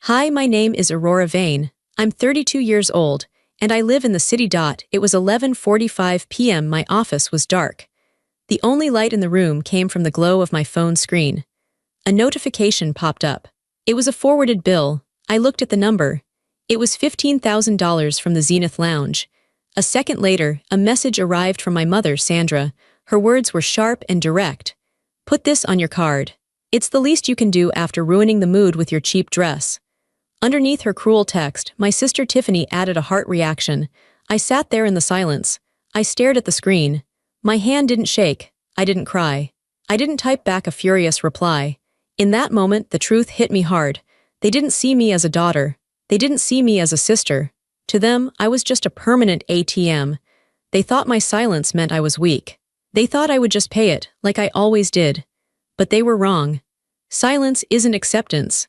Hi, my name is Aurora Vane. I'm 32 years old, and I live in the city. It was 11:45 p.m. My office was dark. The only light in the room came from the glow of my phone screen. A notification popped up. It was a forwarded bill. I looked at the number. It was $15,000 from the Zenith Lounge. A second later, a message arrived from my mother, Sandra. Her words were sharp and direct. "Put this on your card. It's the least you can do after ruining the mood with your cheap dress." Underneath her cruel text, my sister Tiffany added a heart reaction. I sat there in the silence. I stared at the screen. My hand didn't shake. I didn't cry. I didn't type back a furious reply. In that moment, the truth hit me hard. They didn't see me as a daughter. They didn't see me as a sister. To them, I was just a permanent ATM. They thought my silence meant I was weak. They thought I would just pay it, like I always did. But they were wrong. Silence isn't acceptance.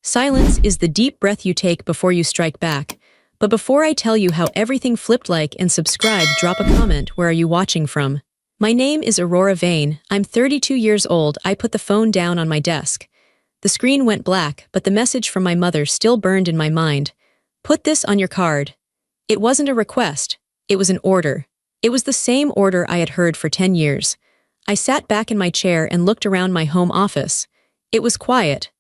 Silence is the deep breath you take before you strike back. But before I tell you how everything flipped, like and subscribe, drop a comment. Where are you watching from? My name is Aurora Vane. I'm 32 years old. I put the phone down on my desk. The screen went black, but the message from my mother still burned in my mind. "Put this on your card." It wasn't a request. It was an order. It was the same order I had heard for 10 years. I sat back in my chair and looked around my home office. It was quiet.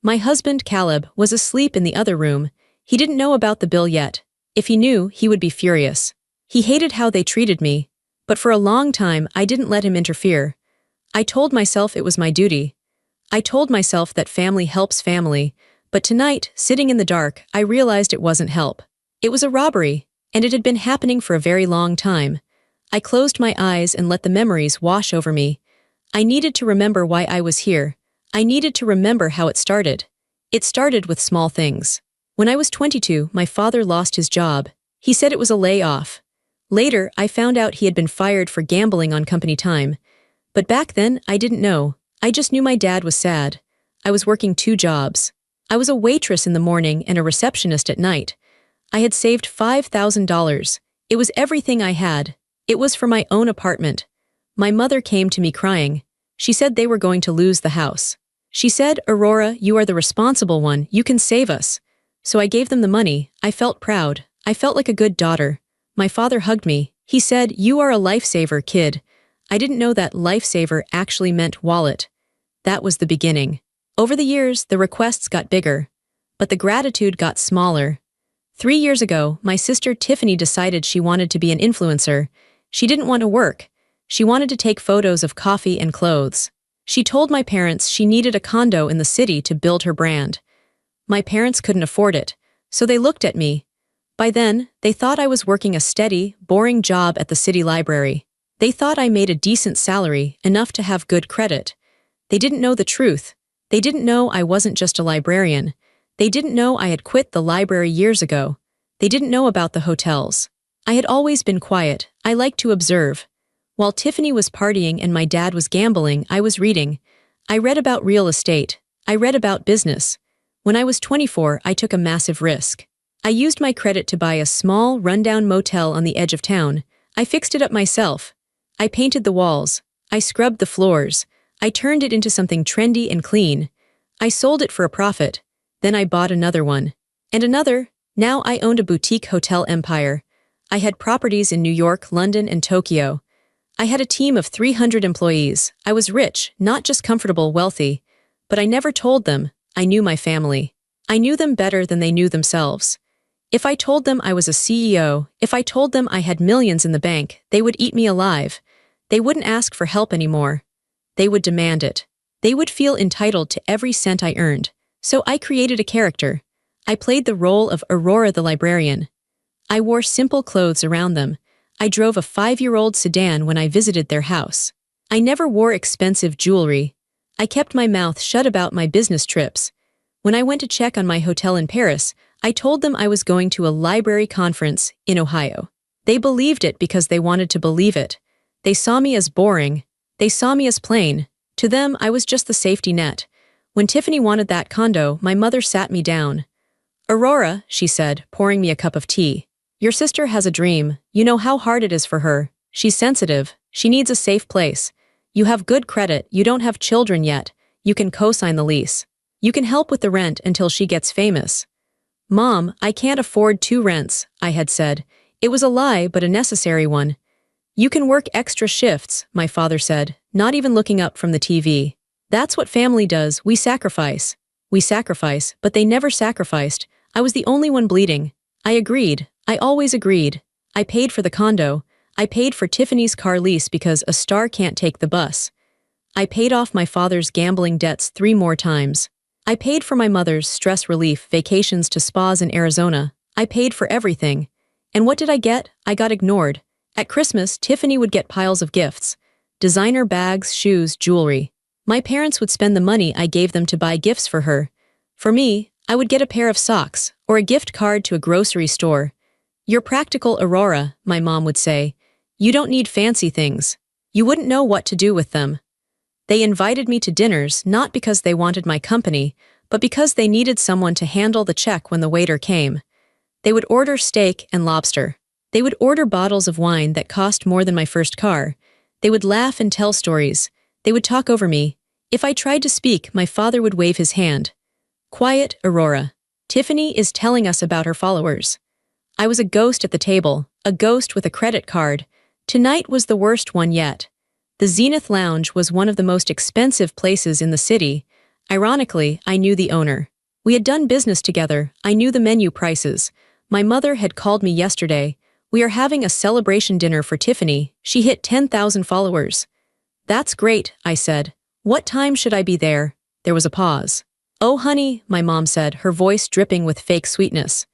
My husband, Caleb, was asleep in the other room. He didn't know about the bill yet. If he knew, he would be furious. He hated how they treated me. But for a long time, I didn't let him interfere. I told myself it was my duty. I told myself that family helps family. But tonight, sitting in the dark, I realized it wasn't help. It was a robbery, and it had been happening for a very long time. I closed my eyes and let the memories wash over me. I needed to remember why I was here. I needed to remember how it started. It started with small things. When I was 22, my father lost his job. He said it was a layoff. Later, I found out he had been fired for gambling on company time. But back then, I didn't know. I just knew my dad was sad. I was working 2 jobs. I was a waitress in the morning and a receptionist at night. I had saved $5,000. It was everything I had. It was for my own apartment. My mother came to me crying. She said they were going to lose the house. She said, "Aurora, you are the responsible one. You can save us." So I gave them the money. I felt proud. I felt like a good daughter. My father hugged me. He said, "You are a lifesaver, kid." I didn't know that lifesaver actually meant wallet. That was the beginning. Over the years, the requests got bigger. But the gratitude got smaller. 3 years ago, my sister Tiffany decided she wanted to be an influencer. She didn't want to work. She wanted to take photos of coffee and clothes. She told my parents she needed a condo in the city to build her brand. My parents couldn't afford it, so they looked at me. By then, they thought I was working a steady, boring job at the city library. They thought I made a decent salary, enough to have good credit. They didn't know the truth. They didn't know I wasn't just a librarian. They didn't know I had quit the library years ago. They didn't know about the hotels. I had always been quiet. I liked to observe. While Tiffany was partying and my dad was gambling, I was reading. I read about real estate. I read about business. When I was 24, I took a massive risk. I used my credit to buy a small, rundown motel on the edge of town. I fixed it up myself. I painted the walls. I scrubbed the floors. I turned it into something trendy and clean. I sold it for a profit. Then I bought another one. And another. Now I owned a boutique hotel empire. I had properties in New York, London, and Tokyo. I had a team of 300 employees. I was rich, not just comfortable, wealthy. But I never told them. I knew my family. I knew them better than they knew themselves. If I told them I was a CEO, if I told them I had millions in the bank, they would eat me alive. They wouldn't ask for help anymore. They would demand it. They would feel entitled to every cent I earned. So I created a character. I played the role of Aurora the librarian. I wore simple clothes around them. I drove a 5-year-old sedan when I visited their house. I never wore expensive jewelry. I kept my mouth shut about my business trips. When I went to check on my hotel in Paris, I told them I was going to a library conference in Ohio. They believed it because they wanted to believe it. They saw me as boring. They saw me as plain. To them, I was just the safety net. When Tiffany wanted that condo, my mother sat me down. "Aurora," she said, pouring me a cup of tea. "Your sister has a dream. You know how hard it is for her. She's sensitive. She needs a safe place. You have good credit. You don't have children yet. You can co-sign the lease. You can help with the rent until she gets famous. Mom, I can't afford 2 rents, I had said. It was a lie, but a necessary one. You can work extra shifts, my father said, not even looking up from the TV. That's what family does, we sacrifice. We sacrifice, but they never sacrificed. I was the only one bleeding. I agreed. I always agreed. I paid for the condo. I paid for Tiffany's car lease because a star can't take the bus. I paid off my father's gambling debts 3 more times. I paid for my mother's stress relief vacations to spas in Arizona. I paid for everything. And what did I get? I got ignored. At Christmas, Tiffany would get piles of gifts. Designer bags, shoes, jewelry. My parents would spend the money I gave them to buy gifts for her. For me, I would get a pair of socks, or a gift card to a grocery store. You're practical, Aurora, my mom would say. You don't need fancy things. You wouldn't know what to do with them. They invited me to dinners not because they wanted my company, but because they needed someone to handle the check when the waiter came. They would order steak and lobster. They would order bottles of wine that cost more than my first car. They would laugh and tell stories. They would talk over me. If I tried to speak, my father would wave his hand. Quiet, Aurora. Tiffany is telling us about her followers. I was a ghost at the table, a ghost with a credit card. Tonight was the worst one yet. The Zenith Lounge was one of the most expensive places in the city. Ironically, I knew the owner. We had done business together. I knew the menu prices. My mother had called me yesterday. We are having a celebration dinner for Tiffany. She hit 10,000 followers. That's great, I said. What time should I be there? There was a pause. Oh, honey, my mom said, her voice dripping with fake sweetness.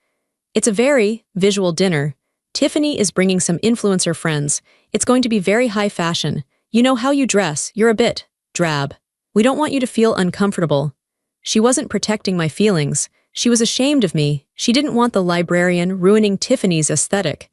It's a very visual dinner. Tiffany is bringing some influencer friends. It's going to be very high fashion. You know how you dress, you're a bit drab. We don't want you to feel uncomfortable. She wasn't protecting my feelings. She was ashamed of me. She didn't want the librarian ruining Tiffany's aesthetic.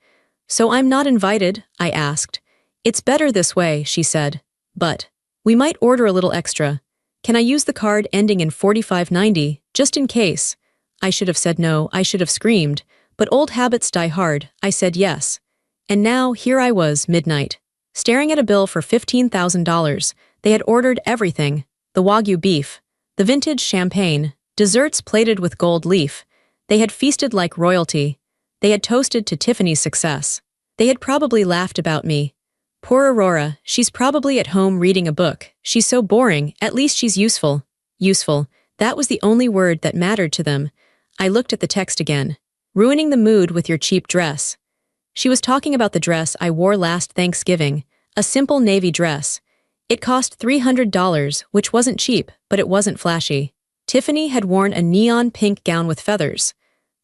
So I'm not invited, I asked. It's better this way, she said. But we might order a little extra. Can I use the card ending in 4590, just in case? I should have said no, I should have screamed. But old habits die hard. I said yes. And now, here I was, midnight. Staring at a bill for $15,000, they had ordered everything, the Wagyu beef, the vintage champagne, desserts plated with gold leaf. They had feasted like royalty. They had toasted to Tiffany's success. They had probably laughed about me. Poor Aurora, she's probably at home reading a book. She's so boring, at least she's useful. Useful, that was the only word that mattered to them. I looked at the text again. Ruining the mood with your cheap dress. She was talking about the dress I wore last Thanksgiving, a simple navy dress. It cost $300, which wasn't cheap, but it wasn't flashy. Tiffany had worn a neon pink gown with feathers.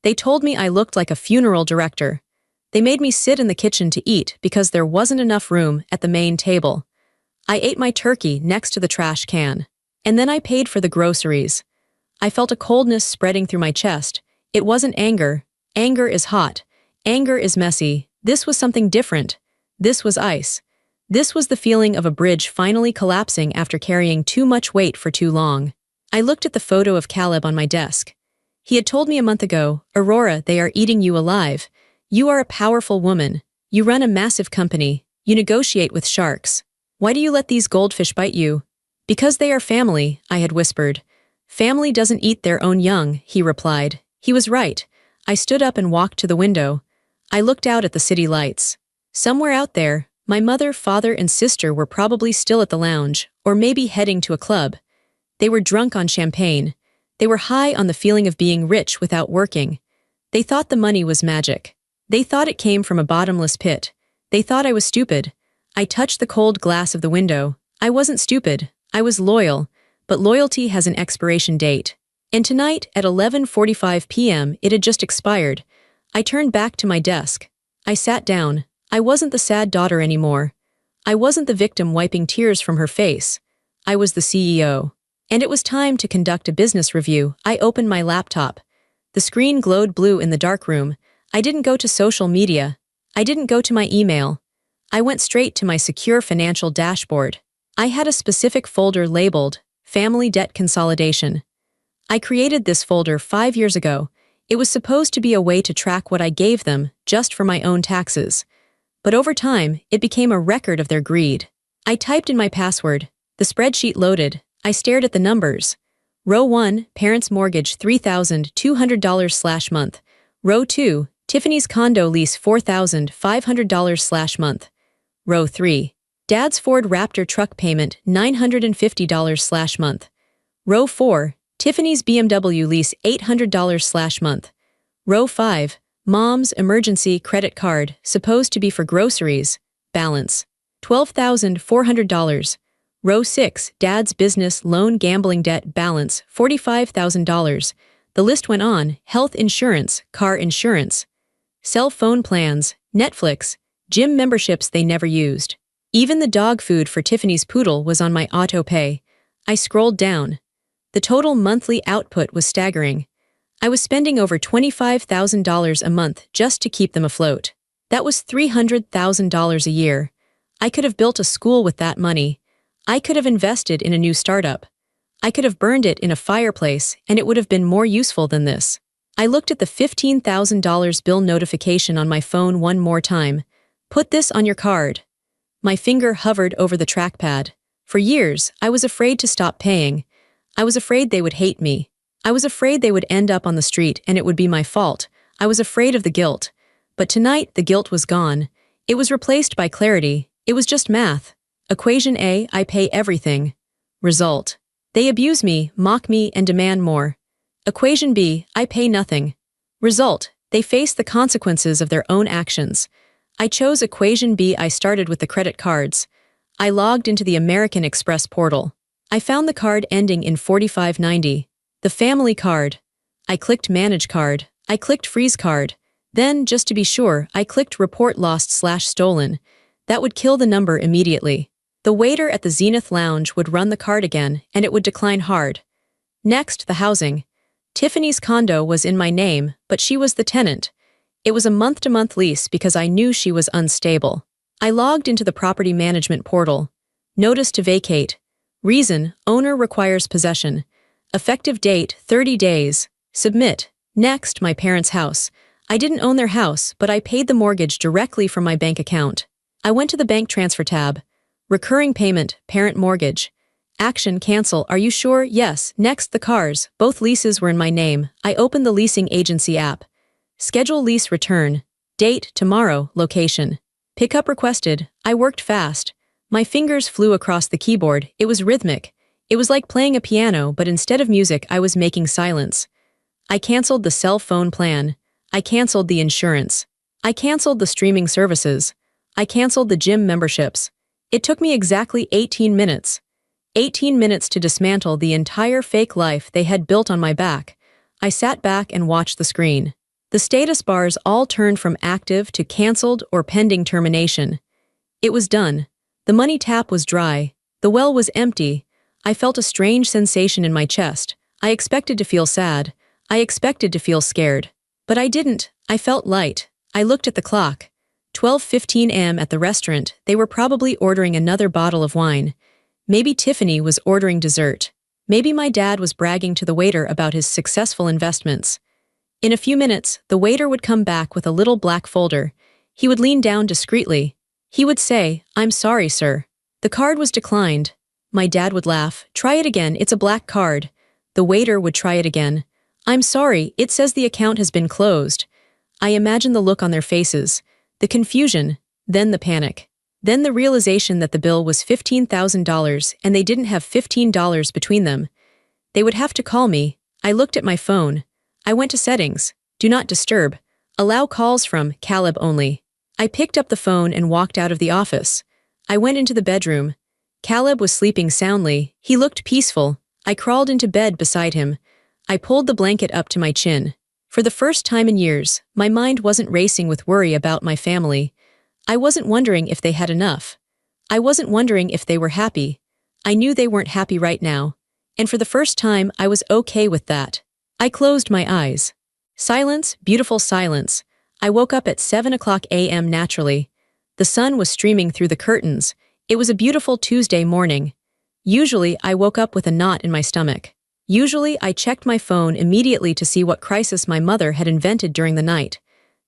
They told me I looked like a funeral director. They made me sit in the kitchen to eat because there wasn't enough room at the main table. I ate my turkey next to the trash can. And then I paid for the groceries. I felt a coldness spreading through my chest. It wasn't anger. Anger is hot. Anger is messy. This was something different. This was ice. This was the feeling of a bridge finally collapsing after carrying too much weight for too long. I looked at the photo of Caleb on my desk. He had told me a month ago, Aurora, they are eating you alive. You are a powerful woman. You run a massive company. You negotiate with sharks. Why do you let these goldfish bite you? Because they are family, I had whispered. Family doesn't eat their own young, he replied. He was right. I stood up and walked to the window. I looked out at the city lights. Somewhere out there, my mother, father, and sister were probably still at the lounge, or maybe heading to a club. They were drunk on champagne. They were high on the feeling of being rich without working. They thought the money was magic. They thought it came from a bottomless pit. They thought I was stupid. I touched the cold glass of the window. I wasn't stupid. I was loyal. But loyalty has an expiration date. And tonight, at 11:45 p.m., it had just expired. I turned back to my desk. I sat down. I wasn't the sad daughter anymore. I wasn't the victim wiping tears from her face. I was the CEO. And it was time to conduct a business review. I opened my laptop. The screen glowed blue in the dark room. I didn't go to social media. I didn't go to my email. I went straight to my secure financial dashboard. I had a specific folder labeled Family Debt Consolidation. I created this folder 5 years ago. It was supposed to be a way to track what I gave them, just for my own taxes. But over time, it became a record of their greed. I typed in my password. The spreadsheet loaded. I stared at the numbers. Row 1, parents' mortgage $3,200/month. Row 2, Tiffany's condo lease $4,500/month. Row 3, dad's Ford Raptor truck payment $950/month. Row 4, Tiffany's BMW lease $800/month. Row 5, mom's emergency credit card, supposed to be for groceries, balance $12,400. Row 6, dad's business loan gambling debt balance $45,000. The list went on: health insurance, car insurance, cell phone plans, Netflix, gym memberships they never used. Even the dog food for Tiffany's poodle was on my auto-pay. I scrolled down. The total monthly output was staggering. I was spending over $25,000 a month just to keep them afloat. That was $300,000 a year. I could have built a school with that money. I could have invested in a new startup. I could have burned it in a fireplace, and it would have been more useful than this. I looked at the $15,000 bill notification on my phone one more time. Put this on your card. My finger hovered over the trackpad. For years, I was afraid to stop paying. I was afraid they would hate me. I was afraid they would end up on the street and it would be my fault. I was afraid of the guilt. But tonight, the guilt was gone. It was replaced by clarity. It was just math. Equation A, I pay everything. Result: they abuse me, mock me, and demand more. Equation B, I pay nothing. Result: they face the consequences of their own actions. I chose equation B. I started with the credit cards. I logged into the American Express portal. I found the card ending in 4590. The family card. I clicked Manage Card. I clicked Freeze Card. Then, just to be sure, I clicked Report Lost/Stolen. That would kill the number immediately. The waiter at the Zenith Lounge would run the card again, and it would decline hard. Next, the housing. Tiffany's condo was in my name, but she was the tenant. It was a month-to-month lease because I knew she was unstable. I logged into the property management portal. Notice to vacate. Reason: owner requires possession. Effective date: 30 days. Submit. Next, my parents' house. I didn't own their house, but I paid the mortgage directly from my bank account. I went to the bank transfer tab. Recurring payment, parent mortgage. Action: cancel. Are you sure? Yes. Next, the cars. Both leases were in my name. I opened the leasing agency app. Schedule lease return. Date: tomorrow. Location: pickup requested. I worked fast. My fingers flew across the keyboard. It was rhythmic. It was like playing a piano, but instead of music, I was making silence. I canceled the cell phone plan. I canceled the insurance. I canceled the streaming services. I canceled the gym memberships. It took me exactly 18 minutes. 18 minutes to dismantle the entire fake life they had built on my back. I sat back and watched the screen. The status bars all turned from active to canceled or pending termination. It was done. The money tap was dry. The well was empty. I felt a strange sensation in my chest. I expected to feel sad. I expected to feel scared. But I didn't. I felt light. I looked at the clock. 12:15 a.m. at the restaurant. They were probably ordering another bottle of wine. Maybe Tiffany was ordering dessert. Maybe my dad was bragging to the waiter about his successful investments. In a few minutes, the waiter would come back with a little black folder. He would lean down discreetly. He would say, "I'm sorry, sir. The card was declined." My dad would laugh. "Try it again, it's a black card." The waiter would try it again. "I'm sorry, it says the account has been closed." I imagined the look on their faces, the confusion, then the panic. Then the realization that the bill was $15,000 and they didn't have $15 between them. They would have to call me. I looked at my phone. I went to settings. Do not disturb. Allow calls from Caleb only. I picked up the phone and walked out of the office. I went into the bedroom. Caleb was sleeping soundly. He looked peaceful. I crawled into bed beside him. I pulled the blanket up to my chin. For the first time in years, my mind wasn't racing with worry about my family. I wasn't wondering if they had enough. I wasn't wondering if they were happy. I knew they weren't happy right now. And for the first time, I was okay with that. I closed my eyes. Silence, beautiful silence. I woke up at 7:00 a.m. naturally. The sun was streaming through the curtains. It was a beautiful Tuesday morning. Usually, I woke up with a knot in my stomach. Usually, I checked my phone immediately to see what crisis my mother had invented during the night.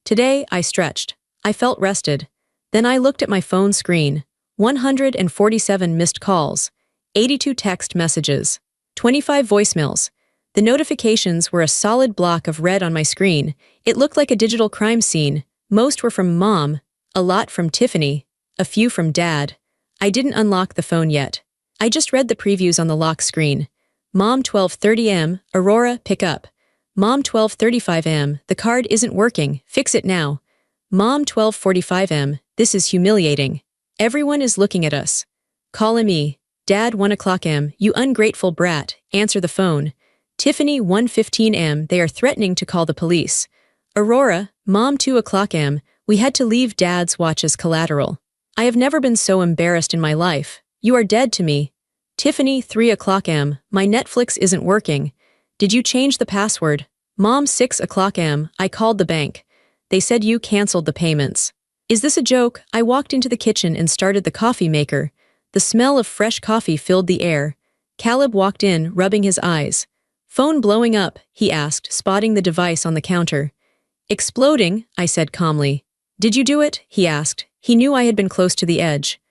Today, I stretched. I felt rested. Then I looked at my phone screen. 147 missed calls. 82 text messages. 25 voicemails. The notifications were a solid block of red on my screen. It looked like a digital crime scene. Most were from Mom, a lot from Tiffany, a few from Dad. I didn't unlock the phone yet. I just read the previews on the lock screen. Mom 12:30 am, Aurora, pick up. Mom 12:35 am, the card isn't working, fix it now. Mom 12:45 am, this is humiliating. Everyone is looking at us. Call me. Dad 1 o'clock am, you ungrateful brat, answer the phone. Tiffany 1:15 am, they are threatening to call the police. Aurora, Mom 2 o'clock am, we had to leave Dad's watch as collateral. I have never been so embarrassed in my life. You are dead to me. Tiffany 3 o'clock am, my Netflix isn't working. Did you change the password? Mom 6 o'clock am, I called the bank. They said you canceled the payments. Is this a joke? I walked into the kitchen and started the coffee maker. The smell of fresh coffee filled the air. Caleb walked in, rubbing his eyes. Phone blowing up, he asked, spotting the device on the counter. Exploding, I said calmly. Did you do it? He asked. He knew I had been close to the edge.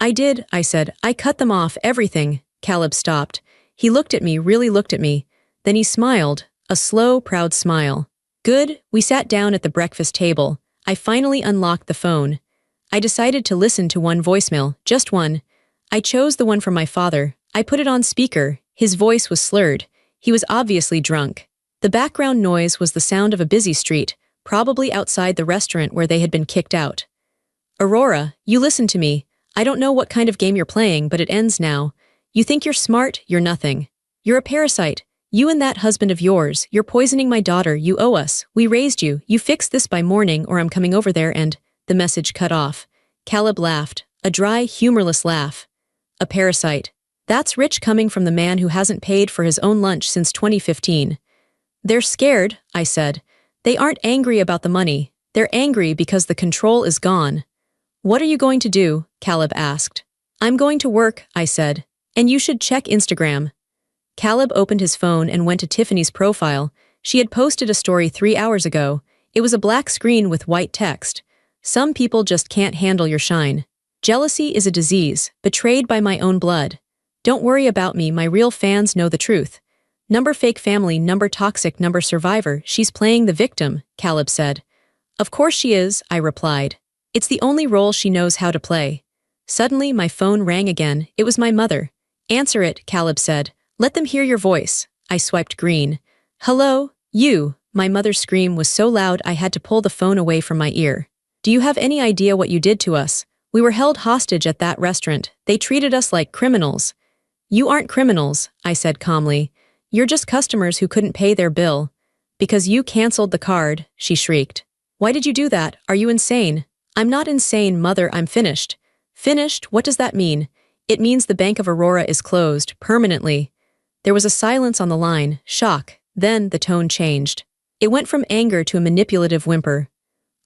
I did, I said. I cut them off, everything. Caleb stopped. He looked at me, really looked at me. Then he smiled, a slow, proud smile. Good, we sat down at the breakfast table. I finally unlocked the phone. I decided to listen to one voicemail, just one. I chose the one from my father. I put it on speaker. His voice was slurred. He was obviously drunk. The background noise was the sound of a busy street, probably outside the restaurant where they had been kicked out. Aurora, you listen to me. I don't know what kind of game you're playing, but it ends now. You think you're smart, you're nothing. You're a parasite. You and that husband of yours, you're poisoning my daughter, you owe us. We raised you. You fix this by morning or I'm coming over there and… The message cut off. Caleb laughed, a dry, humorless laugh. A parasite. That's rich coming from the man who hasn't paid for his own lunch since 2015. They're scared, I said. They aren't angry about the money. They're angry because the control is gone. What are you going to do? Caleb asked. I'm going to work, I said. And you should check Instagram. Caleb opened his phone and went to Tiffany's profile. She had posted a story 3 hours ago. It was a black screen with white text. Some people just can't handle your shine. Jealousy is a disease, betrayed by my own blood. Don't worry about me, my real fans know the truth. Number fake family, number toxic, number survivor, she's playing the victim, Caleb said. Of course she is, I replied. It's the only role she knows how to play. Suddenly my phone rang again, it was my mother. Answer it, Caleb said. Let them hear your voice. I swiped green. Hello, you. My mother's scream was so loud I had to pull the phone away from my ear. Do you have any idea what you did to us? We were held hostage at that restaurant. They treated us like criminals. You aren't criminals, I said calmly. You're just customers who couldn't pay their bill. Because you canceled the card, she shrieked. Why did you do that? Are you insane? I'm not insane, Mother, I'm finished. Finished? What does that mean? It means the Bank of Aurora is closed, permanently. There was a silence on the line, shock. Then the tone changed. It went from anger to a manipulative whimper.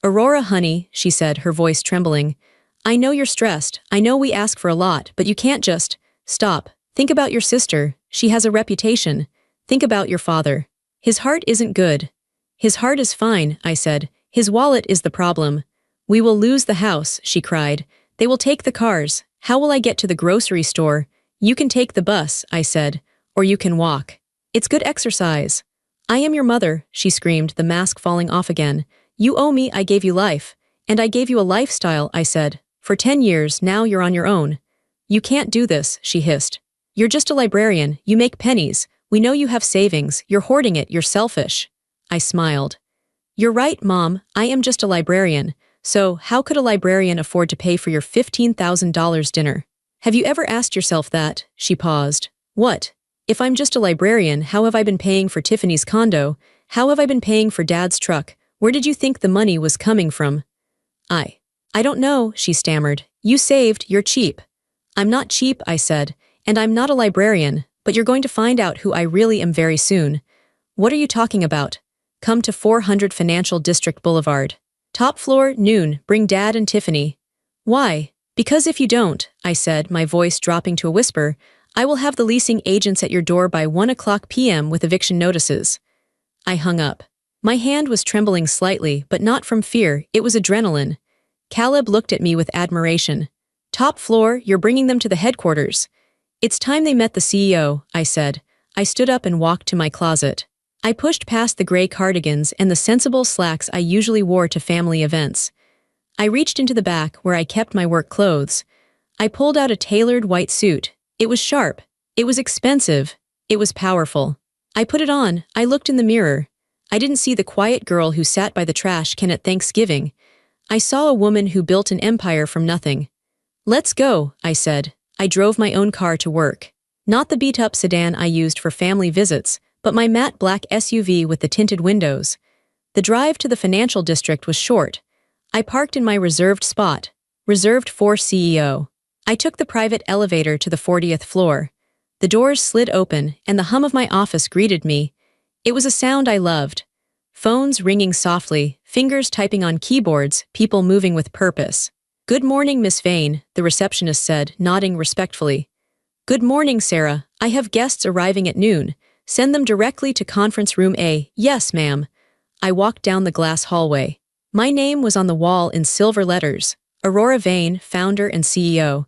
Aurora, honey, she said, her voice trembling. I know you're stressed. I know we ask for a lot, but you can't just… Stop. Think about your sister. She has a reputation. Think about your father. His heart isn't good. His heart is fine, I said. His wallet is the problem. We will lose the house, she cried. They will take the cars. How will I get to the grocery store? You can take the bus, I said. Or you can walk. It's good exercise. I am your mother, she screamed, the mask falling off again. You owe me, I gave you life. And I gave you a lifestyle, I said. For 10 years, now you're on your own. You can't do this, she hissed. You're just a librarian, you make pennies. We know you have savings, you're hoarding it, you're selfish. I smiled. You're right, Mom, I am just a librarian. So, how could a librarian afford to pay for your $15,000 dinner? Have you ever asked yourself that? She paused. What? If I'm just a librarian, how have I been paying for Tiffany's condo? How have I been paying for Dad's truck? Where did you think the money was coming from? I don't know, she stammered. You saved, you're cheap. I'm not cheap, I said, and I'm not a librarian, but you're going to find out who I really am very soon. What are you talking about? Come to 400 Financial District Boulevard. Top floor, noon, bring Dad and Tiffany. Why? Because if you don't, I said, my voice dropping to a whisper, I will have the leasing agents at your door by 1 o'clock p.m. with eviction notices. I hung up. My hand was trembling slightly, but not from fear, it was adrenaline. Caleb looked at me with admiration. Top floor, you're bringing them to the headquarters. It's time they met the CEO, I said. I stood up and walked to my closet. I pushed past the gray cardigans and the sensible slacks I usually wore to family events. I reached into the back where I kept my work clothes. I pulled out a tailored white suit. It was sharp. It was expensive. It was powerful. I put it on. I looked in the mirror. I didn't see the quiet girl who sat by the trash can at Thanksgiving. I saw a woman who built an empire from nothing. "Let's go," I said. I drove my own car to work. Not the beat-up sedan I used for family visits, but my matte black SUV with the tinted windows. The drive to the financial district was short. I parked in my reserved spot, reserved for CEO. I took the private elevator to the 40th floor. The doors slid open, and the hum of my office greeted me. It was a sound I loved. Phones ringing softly, fingers typing on keyboards, people moving with purpose. "Good morning, Miss Vane," the receptionist said, nodding respectfully. "Good morning, Sarah. I have guests arriving at noon. Send them directly to conference room A." "Yes, ma'am." I walked down the glass hallway. My name was on the wall in silver letters. Aurora Vane, founder and CEO.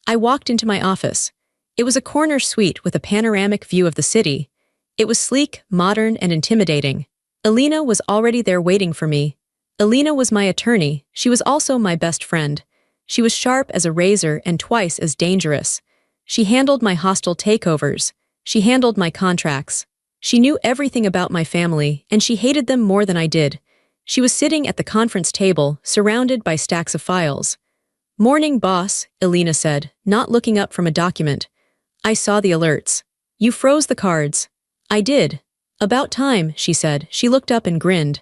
I walked into my office. It was a corner suite with a panoramic view of the city. It was sleek, modern, and intimidating. Alina was already there waiting for me. Alina was my attorney. She was also my best friend. She was sharp as a razor and twice as dangerous. She handled my hostile takeovers. She handled my contracts. She knew everything about my family, and she hated them more than I did. She was sitting at the conference table, surrounded by stacks of files. "Morning, boss," Alina said, not looking up from a document. I saw the alerts. "You froze the cards." "I did." "About time," she said. She looked up and grinned.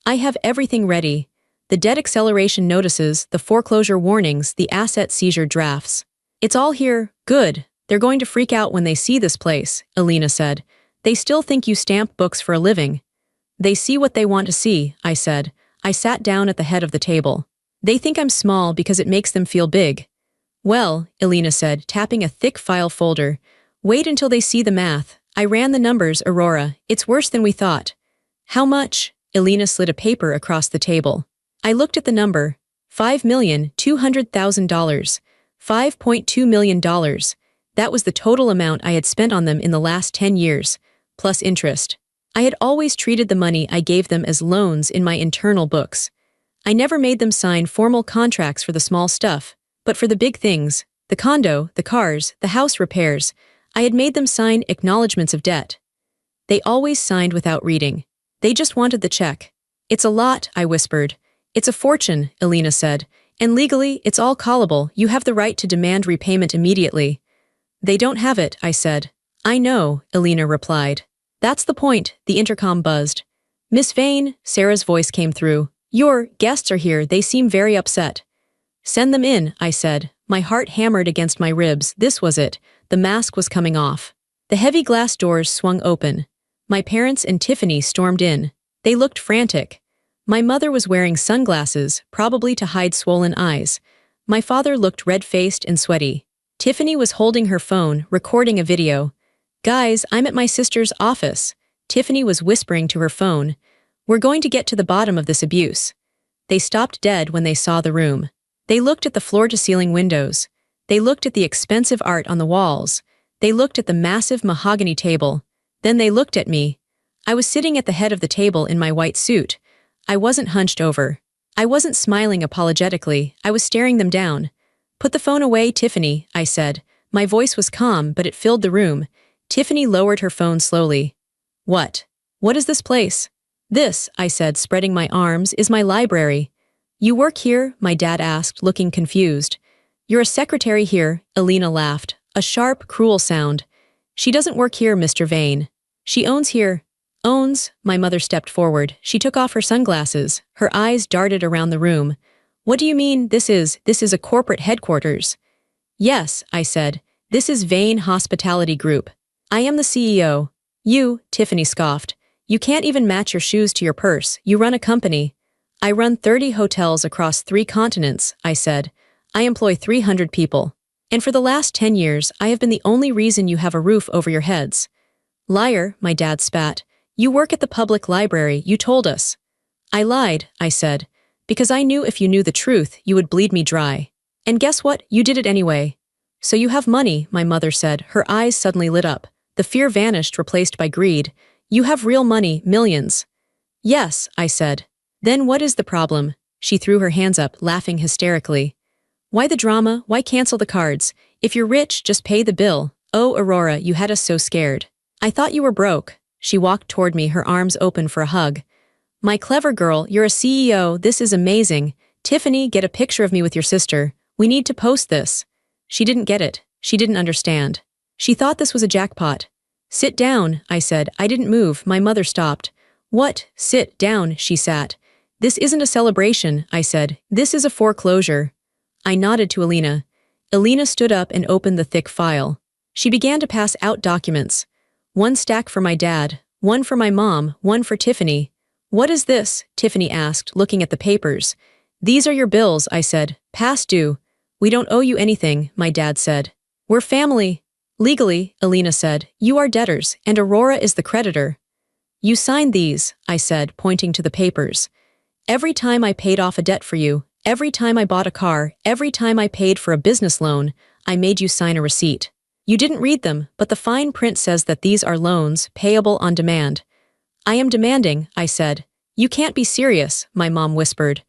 "I have everything ready. The debt acceleration notices, the foreclosure warnings, the asset seizure drafts. It's all here." "Good. They're going to freak out when they see this place," Alina said. "They still think you stamp books for a living." "They see what they want to see," I said. I sat down at the head of the table. "They think I'm small because it makes them feel big." "Well," Alina said, tapping a thick file folder. "Wait until they see the math. I ran the numbers, Aurora. It's worse than we thought." "How much?" Alina slid a paper across the table. I looked at the number. $5,200,000. $5.2 million. That was the total amount I had spent on them in the last 10 years, plus interest. I had always treated the money I gave them as loans in my internal books. I never made them sign formal contracts for the small stuff, but for the big things, the condo, the cars, the house repairs, I had made them sign acknowledgments of debt. They always signed without reading. They just wanted the check. "It's a lot," I whispered. "It's a fortune," Alina said. "And legally, it's all callable. You have the right to demand repayment immediately." "They don't have it," I said. "I know," Alina replied. "That's the point," the intercom buzzed. "Miss Vane," Sarah's voice came through. "Your guests are here. They seem very upset." "Send them in," I said. My heart hammered against my ribs. This was it. The mask was coming off. The heavy glass doors swung open. My parents and Tiffany stormed in. They looked frantic. My mother was wearing sunglasses, probably to hide swollen eyes. My father looked red-faced and sweaty. Tiffany was holding her phone, recording a video. "Guys, I'm at my sister's office." Tiffany was whispering to her phone. "We're going to get to the bottom of this abuse." They stopped dead when they saw the room. They looked at the floor-to-ceiling windows. They looked at the expensive art on the walls. They looked at the massive mahogany table. Then they looked at me. I was sitting at the head of the table in my white suit. I wasn't hunched over. I wasn't smiling apologetically. I was staring them down. "Put the phone away, Tiffany," I said. My voice was calm, but it filled the room. Tiffany lowered her phone slowly. "What? What is this place?" "This," I said, spreading my arms, "is my library." "You work here?" my dad asked, looking confused. "You're a secretary here," Alina laughed, a sharp, cruel sound. "She doesn't work here, Mr. Vane. She owns here." "Owns?" My mother stepped forward. She took off her sunglasses. Her eyes darted around the room. "What do you mean, this is a corporate headquarters?" "Yes," I said. "This is Vane Hospitality Group. I am the CEO." "You," Tiffany scoffed. "You can't even match your shoes to your purse. You run a company." "I run 30 hotels across 3 continents," I said. "I employ 300 people. And for the last 10 years, I have been the only reason you have a roof over your heads." "Liar," my dad spat. "You work at the public library, you told us." "I lied," I said, "because I knew if you knew the truth, you would bleed me dry. And guess what? You did it anyway." "So you have money," my mother said, her eyes suddenly lit up. The fear vanished, replaced by greed. You have real money, millions. Yes, I said. Then what is the problem? She threw her hands up, laughing hysterically. Why the drama? Why cancel the cards? If you're rich, just pay the bill. Oh, Aurora, you had us so scared. I thought you were broke. She walked toward me, her arms open for a hug. My clever girl, you're a CEO, this is amazing. Tiffany, get a picture of me with your sister. We need to post this. She didn't get it. She didn't understand. She thought this was a jackpot. Sit down, I said. I didn't move. My mother stopped. What? Sit down, she sat. This isn't a celebration, I said. This is a foreclosure. I nodded to Alina. Alina stood up and opened the thick file. She began to pass out documents. One stack for my dad, one for my mom, one for Tiffany. What is this? Tiffany asked, looking at the papers. These are your bills, I said. Past due. We don't owe you anything, my dad said. We're family. Legally, Alina said, you are debtors, and Aurora is the creditor. You signed these, I said, pointing to the papers. Every time I paid off a debt for you, every time I bought a car, every time I paid for a business loan, I made you sign a receipt. You didn't read them, but the fine print says that these are loans, payable on demand. I am demanding, I said. You can't be serious, my mom whispered.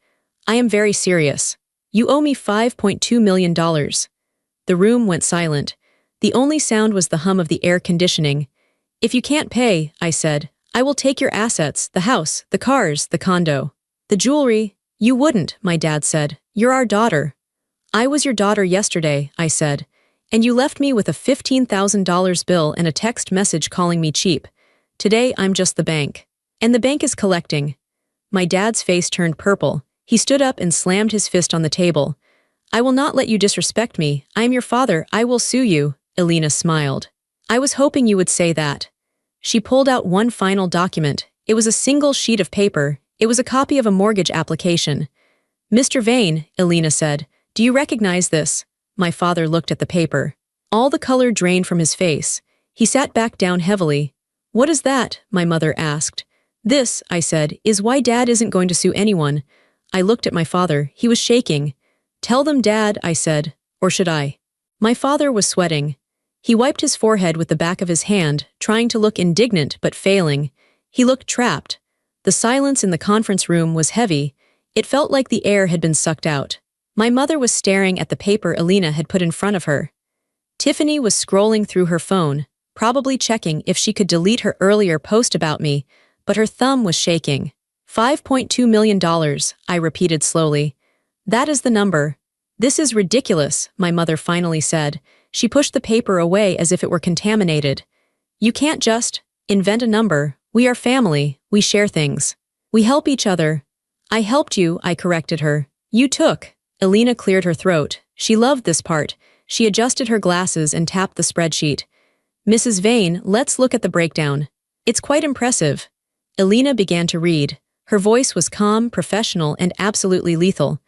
I am very serious. You owe me $5.2 million. The room went silent. The only sound was the hum of the air conditioning. If you can't pay, I said, I will take your assets, the house, the cars, the condo. The jewelry. You wouldn't, my dad said. You're our daughter. I was your daughter yesterday, I said. And you left me with a $15,000 bill and a text message calling me cheap. Today I'm just the bank. And the bank is collecting. My dad's face turned purple. He stood up and slammed his fist on the table. I will not let you disrespect me. I am your father. I will sue you. Alina smiled. I was hoping you would say that. She pulled out one final document. It was a single sheet of paper. It was a copy of a mortgage application. Mr. Vane, Alina said, do you recognize this? My father looked at the paper. All the color drained from his face. He sat back down heavily. What is that? My mother asked. This, I said, is why Dad isn't going to sue anyone. I looked at my father. He was shaking. Tell them, Dad, I said. Or should I? My father was sweating. He wiped his forehead with the back of his hand, trying to look indignant but failing. He looked trapped. The silence in the conference room was heavy. It felt like the air had been sucked out. My mother was staring at the paper Alina had put in front of her. Tiffany was scrolling through her phone, probably checking if she could delete her earlier post about me, but her thumb was shaking. $5.2 million, I repeated slowly. That is the number. This is ridiculous, my mother finally said. She pushed the paper away as if it were contaminated. You can't just invent a number. We are family. We share things. We help each other. I helped you, I corrected her. You took. Alina cleared her throat. She loved this part. She adjusted her glasses and tapped the spreadsheet. Mrs. Vane, let's look at the breakdown. It's quite impressive. Alina began to read. Her voice was calm, professional, and absolutely lethal.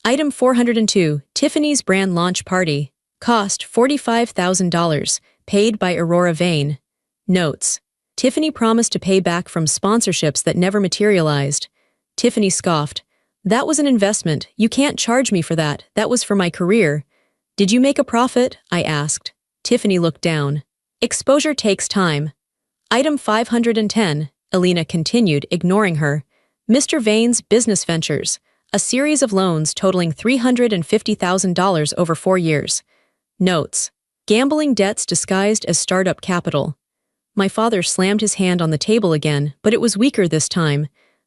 Item 402, Tiffany's brand launch party. Cost $45,000. Paid by Aurora Vane. Notes. Tiffany promised to pay back from sponsorships that never materialized. Tiffany scoffed. That was an investment. You can't charge me for that. That was for my career. Did you make a profit? I asked. Tiffany looked down. Exposure takes time. Item 510, Alina continued, ignoring her. Mr. Vane's business ventures. A series of loans totaling $350,000 over 4 years. Notes. Gambling debts disguised as startup capital. My father slammed his hand on the table again, but it was weaker this time.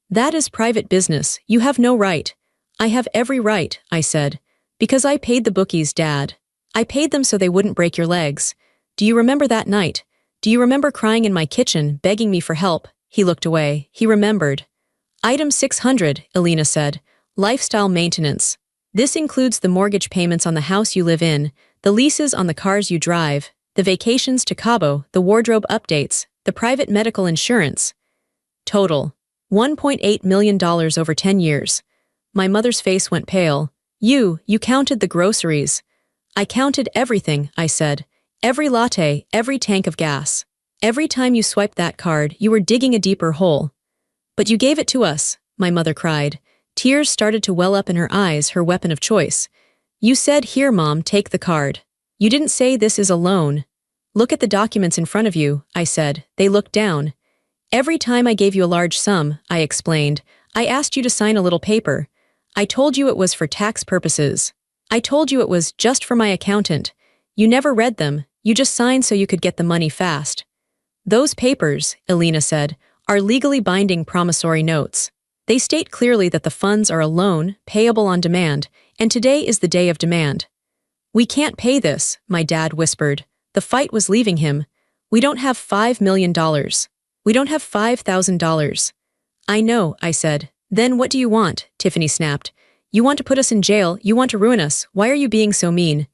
That is private business. You have no right. I have every right, I said. Because I paid the bookies, Dad. I paid them so they wouldn't break your legs. Do you remember that night? Do you remember crying in my kitchen, begging me for help? He looked away. He remembered. Item 600, Alina said. Lifestyle maintenance. This includes the mortgage payments on the house you live in, the leases on the cars you drive, the vacations to Cabo, the wardrobe updates, the private medical insurance. Total. $1.8 million over 10 years. My mother's face went pale. You counted the groceries. I counted everything, I said. Every latte, every tank of gas. Every time you swiped that card, you were digging a deeper hole. But you gave it to us, my mother cried. Tears started to well up in her eyes, her weapon of choice. You said, here, Mom, take the card. You didn't say this is a loan. Look at the documents in front of you, I said. They looked down. Every time I gave you a large sum, I explained, I asked you to sign a little paper. I told you it was for tax purposes. I told you it was just for my accountant. You never read them, you just signed so you could get the money fast. Those papers, Elena said, are legally binding promissory notes. They state clearly that the funds are a loan, payable on demand, and today is the day of demand. We can't pay this, my dad whispered. The fight was leaving him. We don't have $5 million. We don't have $5,000. I know, I said. Then what do you want? Tiffany snapped. You want to put us in jail, you want to ruin us, why are you being so mean?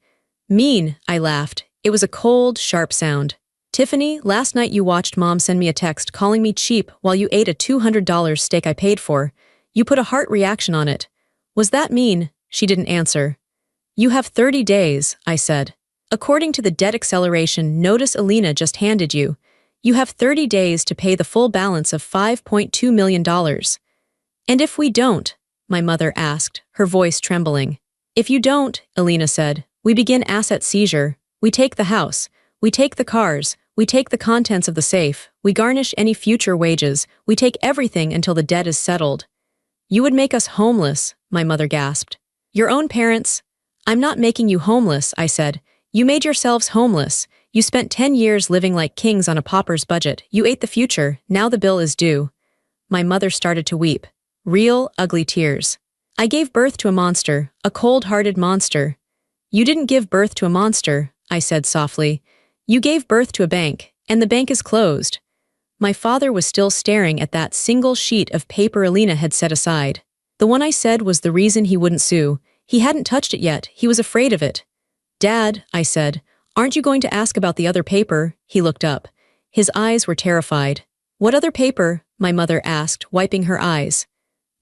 Mean, I laughed. It was a cold, sharp sound. Tiffany, last night you watched Mom send me a text calling me cheap while you ate a $200 steak I paid for. You put a heart reaction on it. Was that mean? She didn't answer. You have 30 days, I said. According to the debt acceleration notice Elena just handed you, you have 30 days to pay the full balance of $5.2 million. And if we don't? My mother asked, her voice trembling. If you don't, Elena said, we begin asset seizure. We take the house. We take the cars. We take the contents of the safe. We garnish any future wages. We take everything until the debt is settled. You would make us homeless, my mother gasped. Your own parents? I'm not making you homeless, I said. You made yourselves homeless. You spent 10 years living like kings on a pauper's budget. You ate the future. Now the bill is due. My mother started to weep. Real, ugly tears. I gave birth to a monster, a cold-hearted monster. You didn't give birth to a monster, I said softly. You gave birth to a bank, and the bank is closed. My father was still staring at that single sheet of paper Elena had set aside. The one I said was the reason he wouldn't sue. He hadn't touched it yet, he was afraid of it. Dad, I said, aren't you going to ask about the other paper? He looked up. His eyes were terrified. What other paper? My mother asked, wiping her eyes.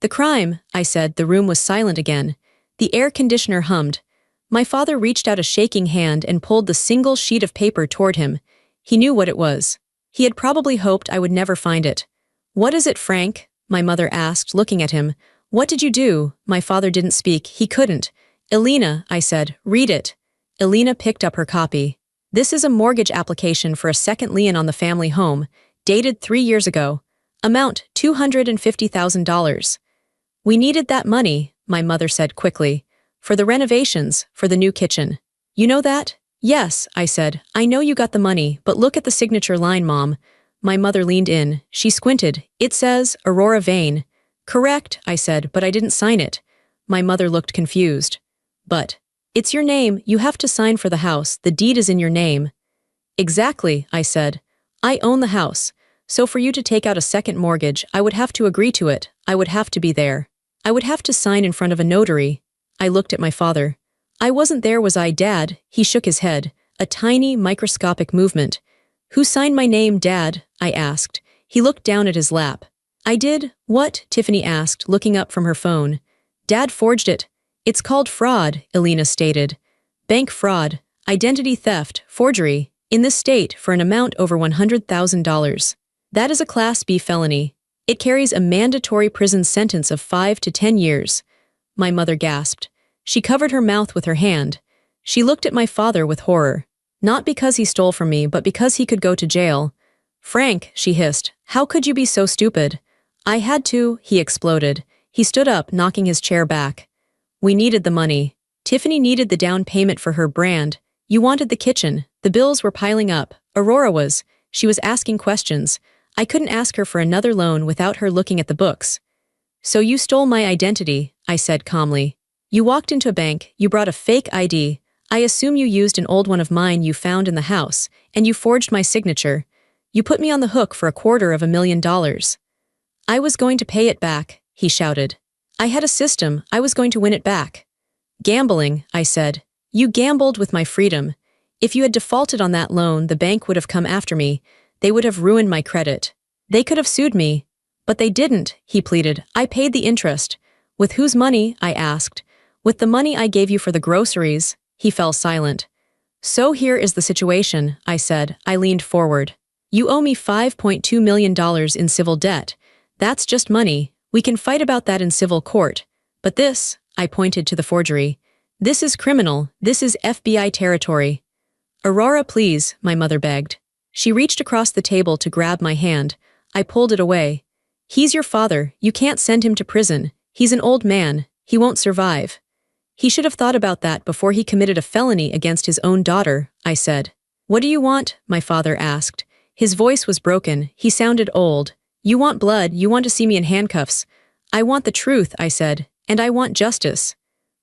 The crime, I said. The room was silent again. The air conditioner hummed. My father reached out a shaking hand and pulled the single sheet of paper toward him. He knew what it was. He had probably hoped I would never find it. What is it, Frank? My mother asked, looking at him. What did you do? My father didn't speak. He couldn't. Elena, I said, read it. Elena picked up her copy. This is a mortgage application for a second lien on the family home, dated 3 years ago. Amount $250,000. We needed that money, my mother said quickly. For the renovations, for the new kitchen. You know that? Yes, I said. I know you got the money, but look at the signature line, Mom. My mother leaned in. She squinted. It says, Aurora Vane. Correct, I said, but I didn't sign it. My mother looked confused. But, it's your name, you have to sign for the house, the deed is in your name. Exactly, I said. I own the house, so for you to take out a second mortgage, I would have to agree to it, I would have to be there. I would have to sign in front of a notary. I looked at my father. I wasn't there, was I, Dad? He shook his head, a tiny, microscopic movement. Who signed my name, Dad? I asked. He looked down at his lap. I did? What? Tiffany asked, looking up from her phone. Dad forged it. It's called fraud, Elena stated. Bank fraud, identity theft, forgery, in this state for an amount over $100,000. That is a Class B felony. It carries a mandatory prison sentence of 5 to 10 years. My mother gasped. She covered her mouth with her hand. She looked at my father with horror. Not because he stole from me, but because he could go to jail. Frank, she hissed, how could you be so stupid? I had to, he exploded. He stood up, knocking his chair back. We needed the money. Tiffany needed the down payment for her brand. You wanted the kitchen. The bills were piling up. Aurora was. She was asking questions. I couldn't ask her for another loan without her looking at the books. So you stole my identity, I said calmly. You walked into a bank, you brought a fake ID. I assume you used an old one of mine you found in the house, and you forged my signature. You put me on the hook for $250,000. I was going to pay it back, he shouted. I had a system, I was going to win it back. Gambling, I said. You gambled with my freedom. If you had defaulted on that loan, the bank would have come after me. They would have ruined my credit. They could have sued me. But they didn't, he pleaded. I paid the interest. With whose money? I asked. With the money I gave you for the groceries. He fell silent. So here is the situation, I said. I leaned forward. You owe me $5.2 million in civil debt. That's just money. We can fight about that in civil court. But this, I pointed to the forgery. This is criminal. This is FBI territory. Aurora, please, my mother begged. She reached across the table to grab my hand. I pulled it away. He's your father, you can't send him to prison. He's an old man, he won't survive. He should have thought about that before he committed a felony against his own daughter, I said. What do you want? My father asked. His voice was broken, he sounded old. You want blood, you want to see me in handcuffs. I want the truth, I said, and I want justice.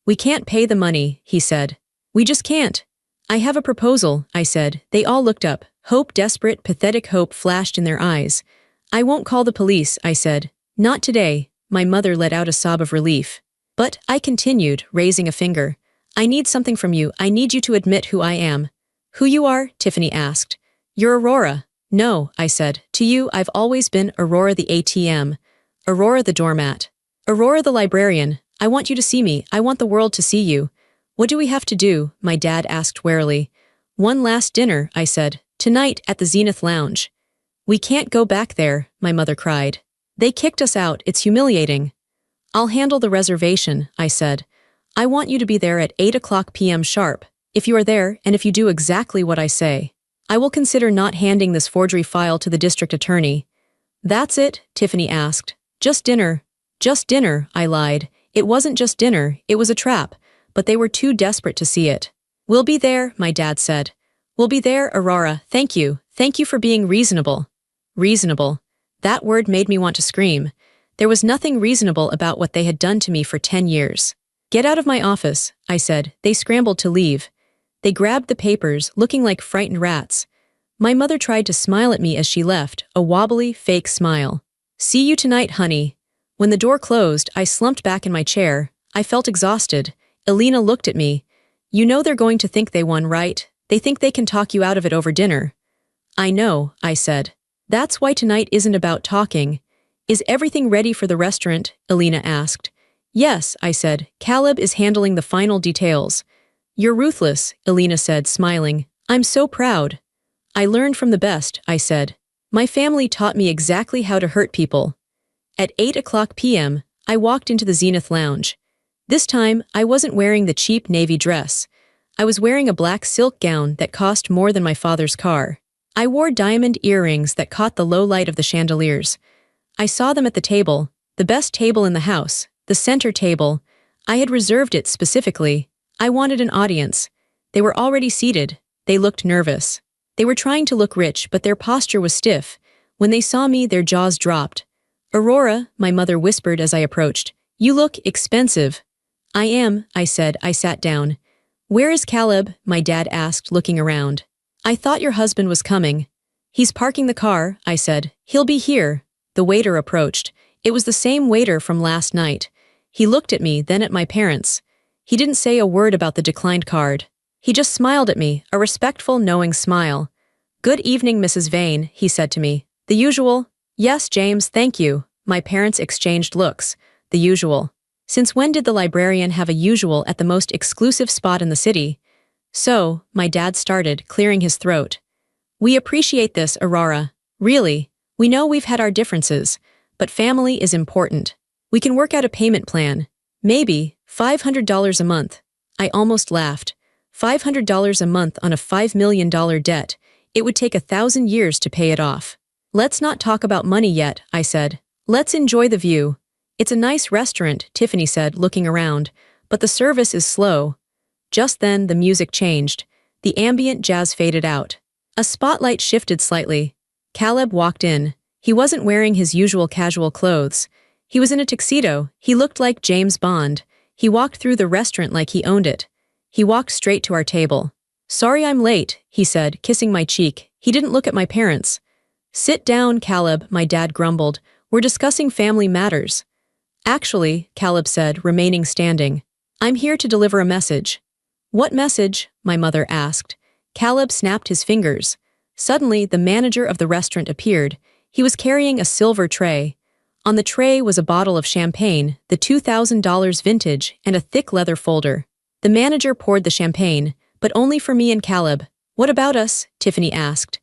We can't pay the money, he said. We just can't. I have a proposal, I said. They all looked up. Hope, desperate, pathetic hope flashed in their eyes. I won't call the police, I said. Not today. My mother let out a sob of relief. But, I continued, raising a finger. I need something from you, I need you to admit who I am. Who you are? Tiffany asked. You're Aurora. No, I said. To you, I've always been Aurora the ATM. Aurora the doormat. Aurora the librarian. I want you to see me, I want the world to see you. What do we have to do? My dad asked warily. One last dinner, I said. Tonight at the Zenith Lounge. We can't go back there, my mother cried. They kicked us out, it's humiliating. I'll handle the reservation, I said. I want you to be there at 8:00 p.m. sharp. If you are there, and if you do exactly what I say, I will consider not handing this forgery file to the district attorney. That's it? Tiffany asked. Just dinner. Just dinner, I lied. It wasn't just dinner, it was a trap, but they were too desperate to see it. We'll be there, my dad said. We'll be there, Aurora, thank you for being reasonable. Reasonable. That word made me want to scream. There was nothing reasonable about what they had done to me for 10 years. Get out of my office, I said. They scrambled to leave. They grabbed the papers, looking like frightened rats. My mother tried to smile at me as she left, a wobbly, fake smile. See you tonight, honey. When the door closed, I slumped back in my chair. I felt exhausted. Elena looked at me. You know they're going to think they won, right? They think they can talk you out of it over dinner. I know, I said. That's why tonight isn't about talking. Is everything ready for the restaurant? Elena asked. Yes, I said. Caleb is handling the final details. You're ruthless, Elena said, smiling. I'm so proud. I learned from the best, I said. My family taught me exactly how to hurt people. At 8:00 p.m., I walked into the Zenith Lounge. This time, I wasn't wearing the cheap navy dress. I was wearing a black silk gown that cost more than my father's car. I wore diamond earrings that caught the low light of the chandeliers. I saw them at the table, the best table in the house, the center table. I had reserved it specifically. I wanted an audience. They were already seated. They looked nervous. They were trying to look rich, but their posture was stiff. When they saw me, their jaws dropped. Aurora, my mother whispered as I approached. You look expensive. I am, I said. I sat down. Where is Caleb? My dad asked, looking around. I thought your husband was coming. He's parking the car, I said. He'll be here. The waiter approached. It was the same waiter from last night. He looked at me, then at my parents. He didn't say a word about the declined card. He just smiled at me, a respectful, knowing smile. Good evening, Mrs. Vane, he said to me. The usual? Yes, James, thank you. My parents exchanged looks. The usual. Since when did the librarian have a usual at the most exclusive spot in the city? So, my dad started, clearing his throat. We appreciate this, Aurora. Really. We know we've had our differences, but family is important. We can work out a payment plan. Maybe $500 a month. I almost laughed. $500 a month on a $5 million debt. It would take 1,000 years to pay it off. Let's not talk about money yet, I said. Let's enjoy the view. It's a nice restaurant, Tiffany said, looking around, but the service is slow. Just then, the music changed. The ambient jazz faded out. A spotlight shifted slightly. Caleb walked in. He wasn't wearing his usual casual clothes. He was in a tuxedo. He looked like James Bond. He walked through the restaurant like he owned it. He walked straight to our table. Sorry I'm late, he said, kissing my cheek. He didn't look at my parents. Sit down, Caleb, my dad grumbled. We're discussing family matters. Actually, Caleb said, remaining standing. I'm here to deliver a message. What message? My mother asked. Caleb snapped his fingers. Suddenly, the manager of the restaurant appeared. He was carrying a silver tray. On the tray was a bottle of champagne, the $2,000 vintage, and a thick leather folder. The manager poured the champagne, but only for me and Caleb. What about us? Tiffany asked.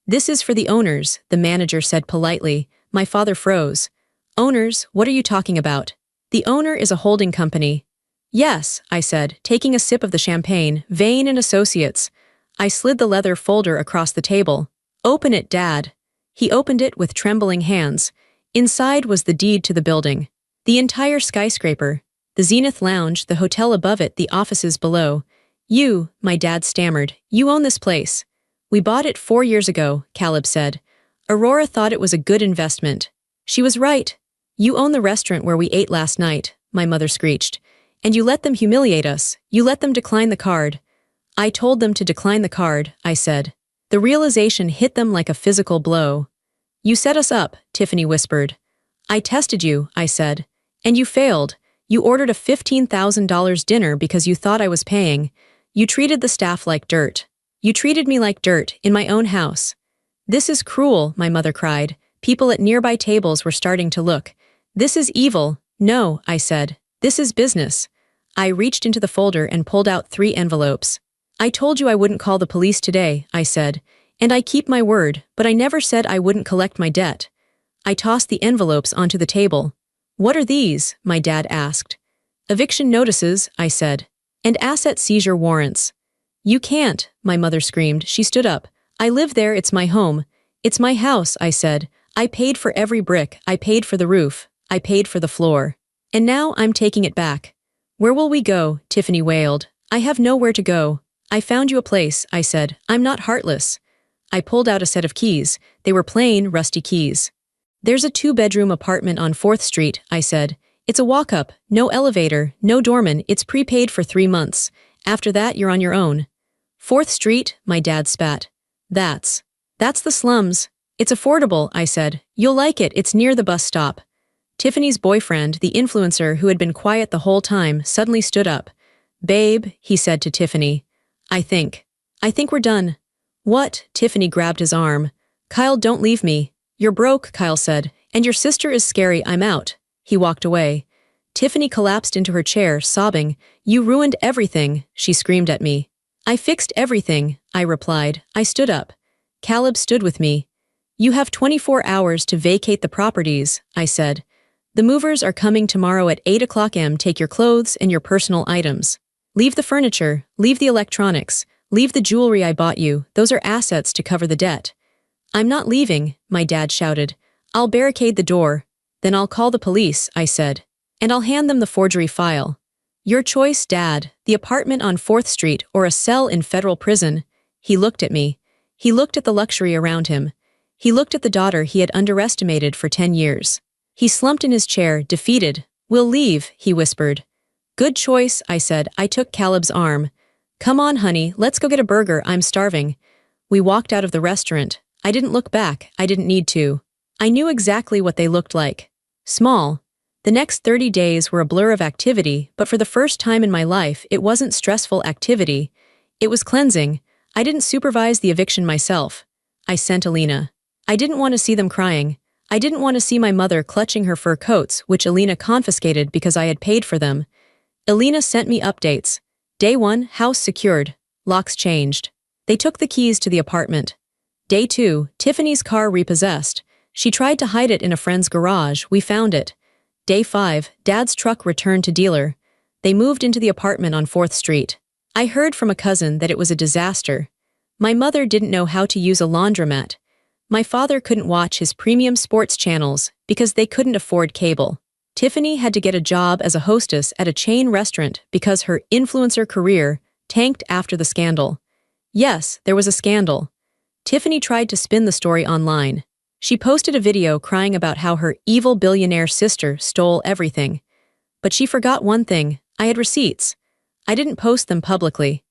This is for the owners, the manager said politely. My father froze. Owners, what are you talking about? The owner is a holding company. Yes, I said, taking a sip of the champagne, Vane and Associates. I slid the leather folder across the table. Open it, Dad. He opened it with trembling hands. Inside was the deed to the building. The entire skyscraper. The Zenith Lounge, the hotel above it, the offices below. You, my dad stammered, you own this place. We bought it 4 years ago, Caleb said. Aurora thought it was a good investment. She was right. You own the restaurant where we ate last night, my mother screeched. And you let them humiliate us. You let them decline the card. I told them to decline the card, I said. The realization hit them like a physical blow. You set us up, Tiffany whispered. I tested you, I said. And you failed. You ordered a $15,000 dinner because you thought I was paying. You treated the staff like dirt. You treated me like dirt in my own house. This is cruel, my mother cried. People at nearby tables were starting to look. This is evil. No, I said. This is business. I reached into the folder and pulled out 3 envelopes. I told you I wouldn't call the police today, I said. And I keep my word, but I never said I wouldn't collect my debt. I tossed the envelopes onto the table. What are these? My dad asked. Eviction notices, I said. And asset seizure warrants. You can't, my mother screamed. She stood up. I live there, it's my home. It's my house, I said. I paid for every brick, I paid for the roof, I paid for the floor. And now I'm taking it back. Where will we go? Tiffany wailed. I have nowhere to go. I found you a place, I said. I'm not heartless. I pulled out a set of keys. They were plain, rusty keys. There's a 2-bedroom apartment on 4th Street, I said. It's a walk-up, no elevator, no doorman, it's prepaid for 3 months. After that, you're on your own. 4th Street, my dad spat. That's the slums. It's affordable, I said. You'll like it, it's near the bus stop. Tiffany's boyfriend, the influencer who had been quiet the whole time, suddenly stood up. Babe, he said to Tiffany. I think we're done. What? Tiffany grabbed his arm. Kyle, don't leave me. You're broke, Kyle said. And your sister is scary, I'm out. He walked away. Tiffany collapsed into her chair, sobbing. You ruined everything, she screamed at me. I fixed everything, I replied. I stood up. Caleb stood with me. You have 24 hours to vacate the properties, I said. The movers are coming tomorrow at 8 o'clock am. Take your clothes and your personal items. Leave the furniture, leave the electronics, leave the jewelry I bought you. Those are assets to cover the debt. I'm not leaving, my dad shouted. I'll barricade the door. Then I'll call the police, I said. And I'll hand them the forgery file. Your choice, Dad, the apartment on 4th Street or a cell in federal prison. He looked at me. He looked at the luxury around him. He looked at the daughter he had underestimated for 10 years. He slumped in his chair, defeated. We'll leave, he whispered. Good choice, I said. I took Caleb's arm. Come on, honey, let's go get a burger, I'm starving. We walked out of the restaurant. I didn't look back, I didn't need to. I knew exactly what they looked like. Small. The next 30 days were a blur of activity, but for the first time in my life, it wasn't stressful activity. It was cleansing. I didn't supervise the eviction myself. I sent Alina. I didn't want to see them crying. I didn't want to see my mother clutching her fur coats, which Alina confiscated because I had paid for them. Alina sent me updates. Day 1, house secured. Locks changed. They took the keys to the apartment. Day 2, Tiffany's car repossessed. She tried to hide it in a friend's garage. We found it. Day 5, Dad's truck returned to dealer. They moved into the apartment on 4th Street. I heard from a cousin that it was a disaster. My mother didn't know how to use a laundromat. My father couldn't watch his premium sports channels because they couldn't afford cable. Tiffany had to get a job as a hostess at a chain restaurant because her influencer career tanked after the scandal. Yes, there was a scandal. Tiffany tried to spin the story online. She posted a video crying about how her evil billionaire sister stole everything. But she forgot one thing. I had receipts. I didn't post them publicly.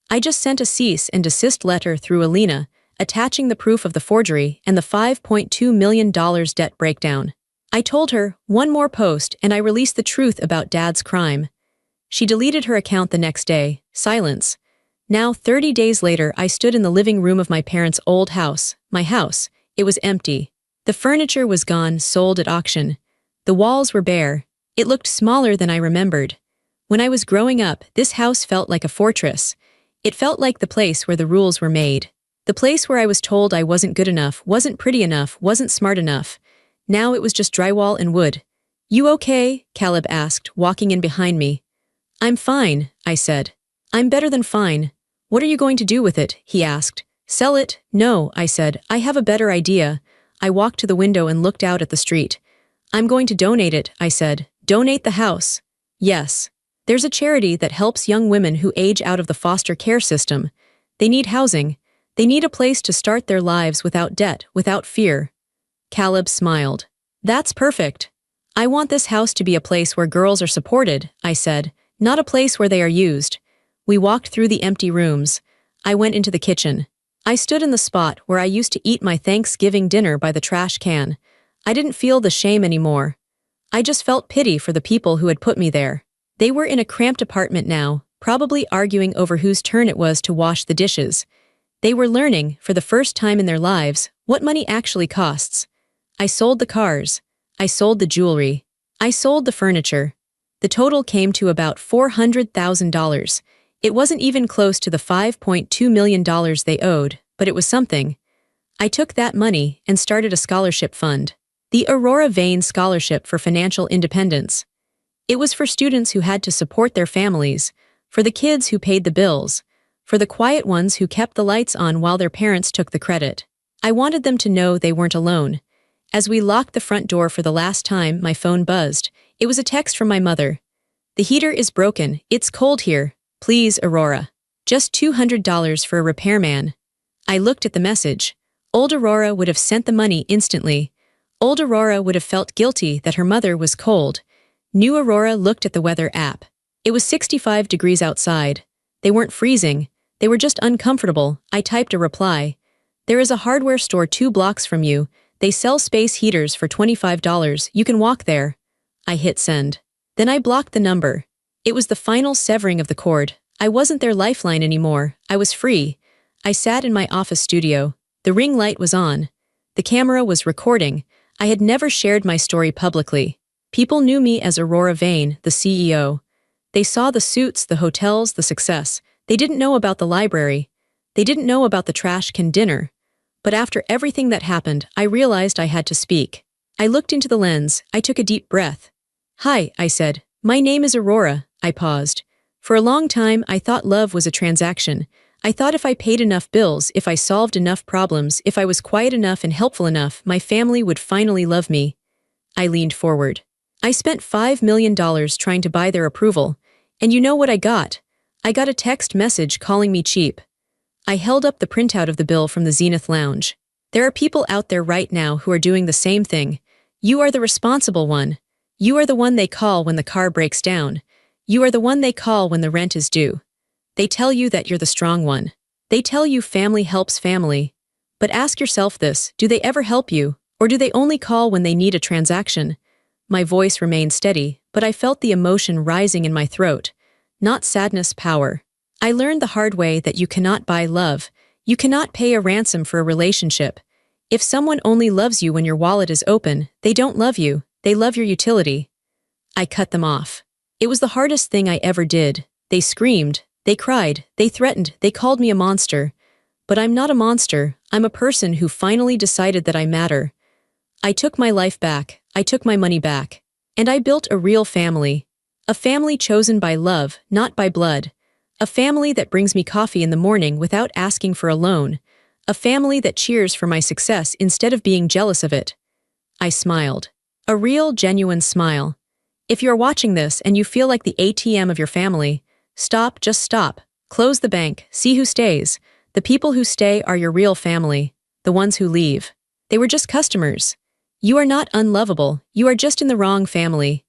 I just sent a cease and desist letter through Alina, attaching the proof of the forgery and the $5.2 million debt breakdown. I told her, one more post and I released the truth about Dad's crime. She deleted her account the next day. Silence. Now, 30 days later, I stood in the living room of my parents' old house, my house. It was empty. The furniture was gone, sold at auction. The walls were bare. It looked smaller than I remembered. When I was growing up, this house felt like a fortress. It felt like the place where the rules were made. The place where I was told I wasn't good enough, wasn't pretty enough, wasn't smart enough. Now it was just drywall and wood. You okay? Caleb asked, walking in behind me. I'm fine, I said. I'm better than fine. What are you going to do with it? He asked. Sell it? No, I said. I have a better idea. I walked to the window and looked out at the street. I'm going to donate it, I said. Donate the house. Yes. There's a charity that helps young women who age out of the foster care system. They need housing. They need a place to start their lives without debt, without fear. Caleb smiled. That's perfect. I want this house to be a place where girls are supported, I said, not a place where they are used. We walked through the empty rooms. I went into the kitchen. I stood in the spot where I used to eat my Thanksgiving dinner by the trash can. I didn't feel the shame anymore. I just felt pity for the people who had put me there. They were in a cramped apartment now, probably arguing over whose turn it was to wash the dishes. They were learning, for the first time in their lives, what money actually costs. I sold the cars. I sold the jewelry. I sold the furniture. The total came to about $400,000. It wasn't even close to the $5.2 million they owed, but it was something. I took that money and started a scholarship fund. The Aurora Vane Scholarship for Financial Independence. It was for students who had to support their families, for the kids who paid the bills, for the quiet ones who kept the lights on while their parents took the credit. I wanted them to know they weren't alone. As we locked the front door for the last time, my phone buzzed. It was a text from my mother. The heater is broken. It's cold here. Please, Aurora. Just $200 for a repairman. I looked at the message. Old Aurora would have sent the money instantly. Old Aurora would have felt guilty that her mother was cold. New Aurora looked at the weather app. It was 65 degrees outside. They weren't freezing. They were just uncomfortable. I typed a reply. There is a hardware store 2 blocks from you. They sell space heaters for $25. You can walk there. I hit send. Then I blocked the number. It was the final severing of the cord. I wasn't their lifeline anymore. I was free. I sat in my office studio. The ring light was on. The camera was recording. I had never shared my story publicly. People knew me as Aurora Vane, the CEO. They saw the suits, the hotels, the success. They didn't know about the library. They didn't know about the trash can dinner. But after everything that happened, I realized I had to speak. I looked into the lens. I took a deep breath. Hi, I said. My name is Aurora. I paused. For a long time, I thought love was a transaction. I thought if I paid enough bills, if I solved enough problems, if I was quiet enough and helpful enough, my family would finally love me. I leaned forward. I spent $5 million trying to buy their approval. And you know what I got? I got a text message calling me cheap. I held up the printout of the bill from the Zenith Lounge. There are people out there right now who are doing the same thing. You are the responsible one. You are the one they call when the car breaks down. You are the one they call when the rent is due. They tell you that you're the strong one. They tell you family helps family. But ask yourself this, do they ever help you, or do they only call when they need a transaction? My voice remained steady, but I felt the emotion rising in my throat. Not sadness, power. I learned the hard way that you cannot buy love. You cannot pay a ransom for a relationship. If someone only loves you when your wallet is open, they don't love you, they love your utility. I cut them off. It was the hardest thing I ever did. They screamed, they cried, they threatened, they called me a monster. But I'm not a monster, I'm a person who finally decided that I matter. I took my life back, I took my money back. And I built a real family. A family chosen by love, not by blood. A family that brings me coffee in the morning without asking for a loan. A family that cheers for my success instead of being jealous of it. I smiled. A real, genuine smile. If you're watching this and you feel like the ATM of your family, stop, just stop. Close the bank, see who stays. The people who stay are your real family. The ones who leave. They were just customers. You are not unlovable, you are just in the wrong family.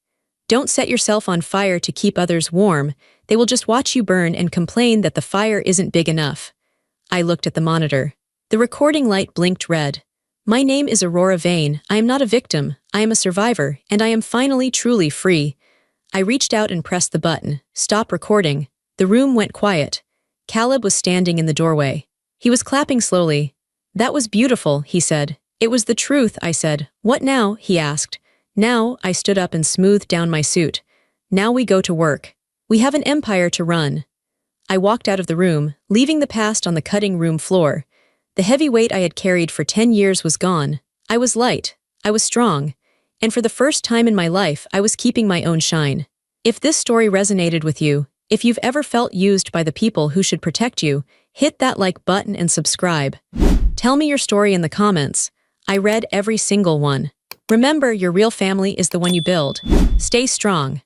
Don't set yourself on fire to keep others warm. They will just watch you burn and complain that the fire isn't big enough. I looked at the monitor. The recording light blinked red. My name is Aurora Vane. I am not a victim. I am a survivor, and I am finally truly free. I reached out and pressed the button. Stop recording. The room went quiet. Caleb was standing in the doorway. He was clapping slowly. That was beautiful, he said. It was the truth, I said. What now? He asked. Now, I stood up and smoothed down my suit. Now we go to work. We have an empire to run. I walked out of the room, leaving the past on the cutting room floor. The heavy weight I had carried for 10 years was gone. I was light. I was strong. And for the first time in my life, I was keeping my own shine. If this story resonated with you, If you've ever felt used by the people who should protect you, hit that like button and subscribe. Tell me your story in the comments. I read every single one. Remember, your real family is the one you build. Stay strong.